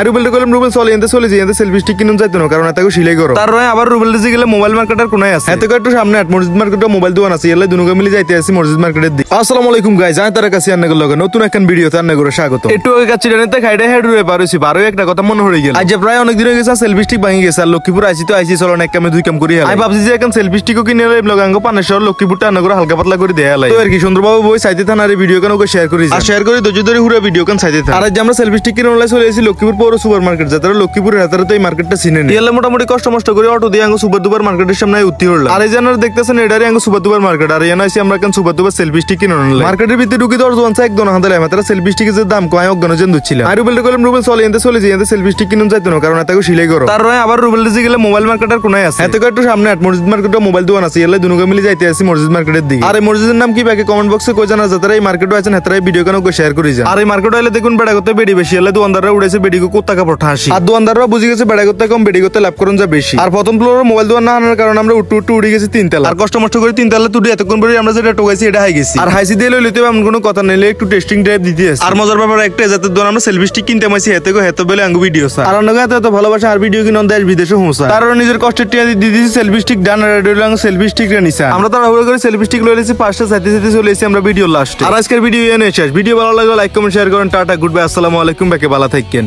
রুবেল চলে এনতে চলে যে সেলফি স্টিক কিনুন যাইতো না কারণ এতকে সিলাই করো তার আবার রুবেল গেলে মোবাইল মার্কেটের কোনায় আছে এত একটু সামনে মসজিদ মার্কেটে মোবাইল দোকান আছে এলে দুনুকে মিলে যাইতে আসি মসজিদ মার্কেটের দিকে। আসসালামু আলাইকুম গাইস, আমি তার কাছে আন্না লগে নতুন একটা ভিডিও তে আন্না করে স্বাগত। একটু আগে কাচ্চি ডানেতে খাইডে হেড রয়ে পারছি বারো একটা কথা মনে হয়ে গেল। আজ প্রায় অনেক দিন হয়ে গেছে সেলফি স্টিক ভাঙি গেছে আর লক্ষ্মীপুর আইছি তো আইছি চলো এক কামে দুই কাম করি আমি ভাবছি যে এখন সেলফি স্টিকও কিনে লগে আঙ্গ পানেশ্বর লক্ষ্মীপুরটা আন্না করে হালকা পাতলা করে দেয়া লাই তো আর কি সুন্দরভাবে বই সাইতে থানার ভিডিও কেন ওকে শেয়ার করি আর শেয়ার করে ধৈর্য ধরে পুরো ভিডিও কেন সাইতে থাক। আর আজ আমরা সেলফি স্টিক কিনে অনলাইন চলে এসেছি লক্ষ্মীপুর পৌর সুপার মার্কেট যাতে লক্ষ্মীপুরের হাতারে তো এই মার্কেটটা চিনে নি এলে মোটামুটি কষ্ট মষ্ট করে অটো দিয়ে আঙ্গ সুপার দুপার মার্কেটের সামনে উঠতে হলো। আর এই যে আপনারা দেখতেছেন এটারই আঙ্গ সুপার দুপার মার্কেট আর এখানে আইছি আমরা কেন সুপার দুপার সেলফি স্টিক কিনে অনলাইন মার্কেটের ভিতরে ঢুকি দশ দোকান এক দোকান হাতে লাগে তারা সেলফি স্টিকের যে দাম কয় অজ্ঞান জন দিচ্ছিল। আর রুবেল চলে এনতে চলে যে সেলফি স্টিক কিনুন যাইতো না কারণ এতকে সিলাই করো তার আবার রুবেল গেলে মোবাইল মার্কেটের কোনায় আছে এত একটু সামনে মসজিদ মার্কেটে মোবাইল দোকান আছে এলে দুনুকে মিলে যাইতে আসি মসজিদ মার্কেটের দিকে। আর এই মসজিদের নাম কি বাকি কমেন্ট বক্সে কই জানা যায় তারা এই মার্কেটে আছেন হাতারা ভিডিও কেন ওকে শেয়ার করে যায়। আর এই মার্কেটে এলে দেখুন বেড়া করতে বেড়ি বেশি এলে দোকানদাররা উড়েছে বেড়িকে কোথা কাপড় ঠাসি আর দোকানদাররা বুঝে গেছে বেড়া করতে কম বেড়ি করতে লাভ করুন যা বেশি। আর প্রথম ফ্লোরে মোবাইল দোকান না আনার কারণে আমরা উঠতে উড়ে গেছি তিনতলা আর কষ্ট মষ্ট করে তিনতলা তুড়ি এতক্ষণ পরে আমরা যেটা টোকাইছি এটা হাই গেছি আর হাইসি দিয়ে লইতে এমন কোনো কথা নেই একটু টেস্টিং ড্রাইভ দিতে আছে। আর মজার ব্যাপার একটা যাতে দোকান আমরা সেলফি স্টিক কিনতে মাইছি হেতে বলে আঙ্গু ভিডিও স্যার আর অন্য এত ভালোবাসা আর ভিডিও কিনুন দেশ বিদেশে হুঁসা তার নিজের কষ্টের টিয়া দিয়ে দিয়েছি সেলফি স্টিক ডান সেলফি স্টিক নিছা আমরা তো করে সেলফি স্টিক লইছি পাঁচটা সাথে সাথে চলে এসেছি আমরা ভিডিও লাস্ট। আর আজকের ভিডিও এনে শেষ। ভিডিও ভালো লাগলে লাইক কমেন্ট শেয়ার করেন। টাটা গুড বাই, আসসালামু আলাইকুম, বাকি ভালো থাকেন।